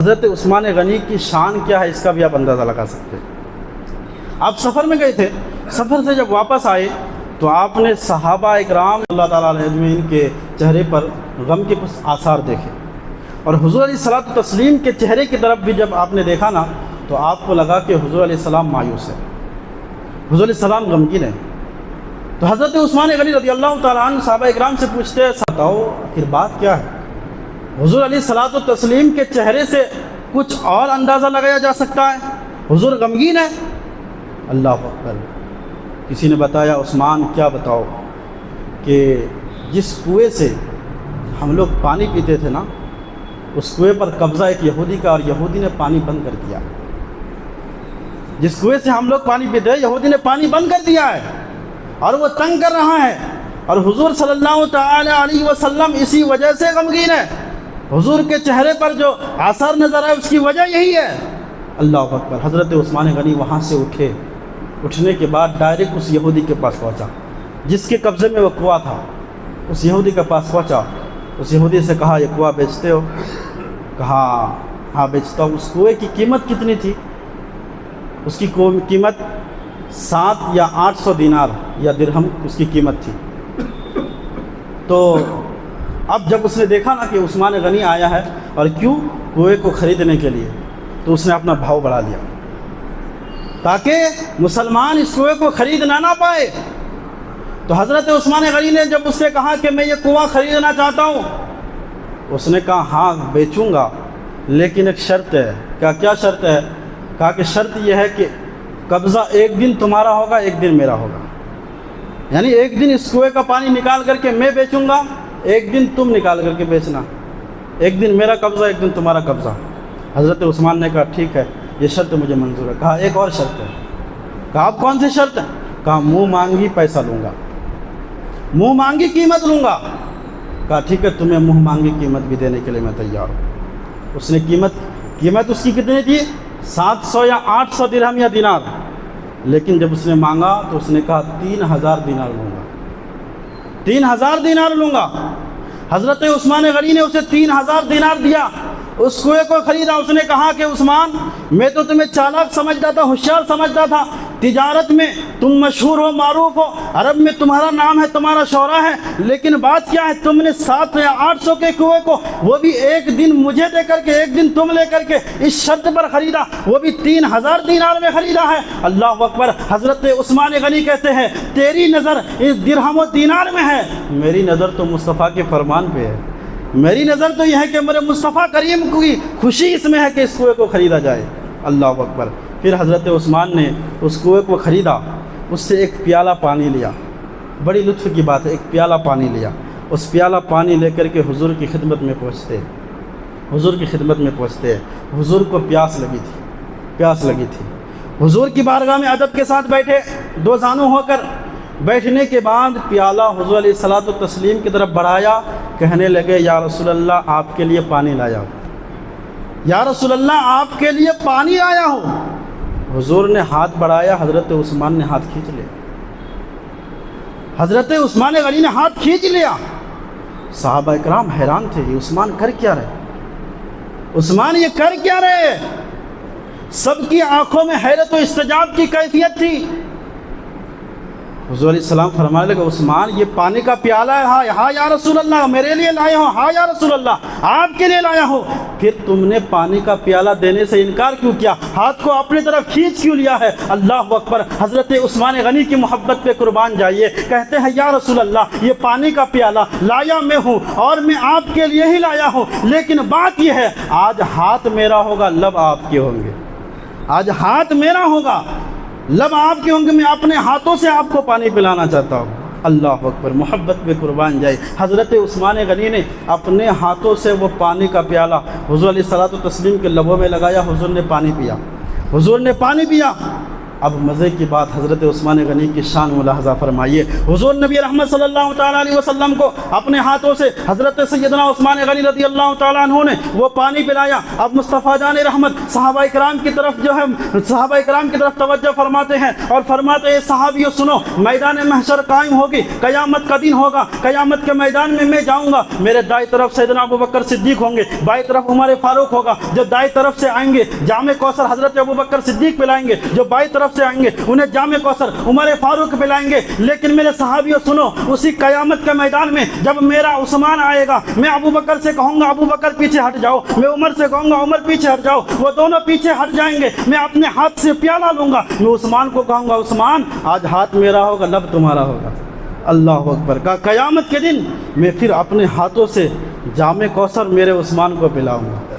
حضرت عثمان غنی کی شان کیا ہے اس کا بھی آپ اندازہ لگا سکتے ہیں۔ آپ سفر میں گئے تھے، سفر سے جب واپس آئے تو آپ نے صحابہ اکرام اللہ تعالیٰ علیہ اجمعین کے چہرے پر غم کے کچھ آثار دیکھے، اور حضور علیہ الصلوۃ والتسلیم کے چہرے کی طرف بھی جب آپ نے دیکھا نا تو آپ کو لگا کہ حضور علیہ السلام مایوس ہے، حضور علیہ السلام غمگین ہے۔ تو حضرت عثمان غنی رضی اللہ تعالیٰ عنہ صحابہ اکرام سے پوچھتے ہیں بتاؤ آخر بات کیا ہے؟ حضور علیہ الصلوۃ والتسلیم کے چہرے سے کچھ اور اندازہ لگایا جا سکتا ہے، حضور غمگین ہے۔ اللہ اکبر۔ کسی نے بتایا عثمان کیا بتاؤ کہ جس کنویں سے ہم لوگ پانی پیتے تھے نا اس کنویں پر قبضہ ایک یہودی کا، اور یہودی نے پانی بند کر دیا۔ جس کنویں سے ہم لوگ پانی پیتے ہیں یہودی نے پانی بند کر دیا ہے اور وہ تنگ کر رہا ہے، اور حضور صلی اللہ تعالی علیہ وسلم اسی وجہ سے غمگین ہے۔ حضور کے چہرے پر جو آثار نظر آئے اس کی وجہ یہی ہے۔ اللہ اکبر۔ حضرت عثمان غنی وہاں سے اٹھے، اٹھنے کے بعد ڈائریکٹ اس یہودی کے پاس پہنچا جس کے قبضے میں وہ کنواں تھا، اس یہودی کے پاس پہنچا، اس یہودی سے کہا یہ کنواں بیچتے ہو؟ کہا ہاں بیچتا ہوں۔ اس کنویں کی قیمت کتنی تھی؟ اس کی قیمت 7 یا 800 دینار یا درہم اس کی قیمت تھی۔ تو اب جب اس نے دیکھا نا کہ عثمان غنی آیا ہے اور کیوں کنویں کو خریدنے کے لیے، تو اس نے اپنا بھاؤ بڑھا لیا تاکہ مسلمان اس کنویں کو خرید نہ پائے۔ تو حضرت عثمان غنی نے جب اس سے کہا کہ میں یہ کنواں خریدنا چاہتا ہوں، اس نے کہا ہاں بیچوں گا لیکن ایک شرط ہے۔ کیا شرط ہے؟ کہا کہ شرط یہ ہے کہ قبضہ ایک دن تمہارا ہوگا ایک دن میرا ہوگا، یعنی ایک دن اس کنویں کا پانی نکال کر کے میں بیچوں گا، ایک دن تم نکال کر کے بیچنا، ایک دن میرا قبضہ ایک دن تمہارا قبضہ۔ حضرت عثمان نے کہا ٹھیک ہے یہ شرط مجھے منظور ہے۔ کہا ایک اور شرط ہے۔ کہا آپ کون سی شرط ہے؟ کہا منہ مانگی پیسہ لوں گا، منہ مانگی قیمت لوں گا۔ کہا ٹھیک ہے تمہیں منہ مانگی قیمت بھی دینے کے لیے میں تیار ہوں۔ اس نے قیمت اس کی کتنی تھی؟ 700 یا 800 درہم یا دینار، لیکن جب اس نے مانگا تو اس نے کہا 3000 دینار لوں گا، 3000 دینار لوں گا۔ حضرت عثمان غنی نے اسے 3000 دینار دیا، اس کنویں کو خریدا۔ اس نے کہا کہ عثمان میں تو تمہیں چالاک سمجھتا تھا، ہوشیار سمجھتا تھا، تجارت میں تم مشہور ہو، معروف ہو، عرب میں تمہارا نام ہے، تمہارا شہرہ ہے، لیکن بات کیا ہے تم نے 700 یا 800 کے کنویں کو وہ بھی ایک دن مجھے دے کر کے ایک دن تم لے کر کے اس شرط پر خریدا، وہ بھی 3000 دینار میں خریدا ہے۔ اللہ اکبر۔ حضرت عثمان غنی کہتے ہیں تیری نظر اس درہم و دینار میں ہے، میری نظر تو مصطفیٰ کے فرمان پہ ہے، میری نظر تو یہ ہے کہ میرے مصطفیٰ کریم کی خوشی اس میں ہے کہ اس کنویں کو خریدا جائے۔ اللہ اکبر۔ پھر حضرت عثمان نے اس کنویں کو خریدا، اس سے ایک پیالہ پانی لیا، بڑی لطف کی بات ہے، ایک پیالہ پانی لیا، اس پیالہ پانی لے کر کے حضور کی خدمت میں پہنچتے، حضور کی خدمت میں پہنچتے۔ حضور کو پیاس لگی تھی، حضور کی بارگاہ میں ادب کے ساتھ بیٹھے، دو زانو ہو کر بیٹھنے کے بعد پیالہ حضور علیہ الصلوۃ والتسلیم کی طرف بڑھایا، کہنے لگے یا رسول اللہ آپ کے لیے پانی لایا ہوں، یا رسول اللہ آپ کے لیے پانی آیا ہوں۔ حضور نے ہاتھ بڑھایا، حضرت عثمان نے ہاتھ کھینچ لیا، حضرت عثمان غنی نے ہاتھ کھینچ لیا۔ صحابہ اکرام حیران تھے، یہ عثمان کر کیا رہے، عثمان یہ کر کیا رہے؟ سب کی آنکھوں میں حیرت و استعجاب کی کیفیت تھی۔ حضور علیہ السلام فرمانے لگے عثمان یہ پانی کا پیالہ ہے، ہاں یا رسول اللہ میرے لیے لایا ہوں، ہاں یا رسول اللہ آپ کے لیے لایا ہوں، پھر تم نے پانی کا پیالہ دینے سے انکار کیوں کیا، ہاتھ کو اپنی طرف کھینچ کیوں لیا ہے؟ اللہ اکبر۔ حضرت عثمان غنی کی محبت پہ قربان جائیے، کہتے ہیں یا رسول اللہ یہ پانی کا پیالہ لایا میں ہوں اور میں آپ کے لیے ہی لایا ہوں، لیکن بات یہ ہے آج ہاتھ میرا ہوگا لب آپ کے ہوں گے، آج ہاتھ میرا ہوگا لب آپ کے ہوں گے، میں اپنے ہاتھوں سے آپ کو پانی پلانا چاہتا ہوں۔ اللہ اکبر۔ محبت پہ قربان جائے، حضرت عثمان غنی نے اپنے ہاتھوں سے وہ پانی کا پیالہ حضور علیہ الصلوۃ والتسلیم کے لبوں میں لگایا، حضور نے پانی پیا، حضور نے پانی پیا۔ اب مزے کی بات حضرت عثمان غنی کی شان ملاحظہ فرمائیے. حضور نبی رحمت صلی اللہ تعالیٰ علیہ وسلم کو اپنے ہاتھوں سے حضرت سیدنا عثمان غنی رضی اللہ تعالیٰ عنہ نے وہ پانی پلایا. اب مصطفیٰ جان رحمت صحابہ کرام کی طرف صحابہ کرام کی طرف توجہ فرماتے ہیں اور فرماتے ہیں صحابیوں سنو، میدان محشر قائم ہوگی، قیامت کا دن ہوگا، قیامت کے میدان میں جاؤں گا، میرے دائیں طرف سیدنا ابوبکر صدیق ہوں گے، بائیں طرف عمر فاروق ہوگا. جو دائیں طرف سے آئیں گے جام کوثر حضرت ابوبکر صدیق پلائیں گے، جو بائیں طرف سے آئیں گے انہیں جام کوثر عمر فاروق پلائیں گے. لیکن میرے صحابیوں سنو، اسی قیامت کے میدان میں جب میرا عثمان آئے گا، میں ابوبکر سے کہوں گا ابوبکر پیچھے ہٹ جاؤ، میں عمر سے کہوں گا عمر پیچھے ہٹ جاؤ، وہ دونوں پیچھے ہٹ جائیں گے. میں اپنے ہاتھ سے پیالہ لوں گا، میں عثمان کو کہوں گا عثمان آج ہاتھ میرا ہوگا، لب تمہارا ہوگا. اللہ اکبر. کا قیامت کے دن میں پھر اپنے ہاتھوں سے جام کوثر میرے عثمان کو پلاؤں گا.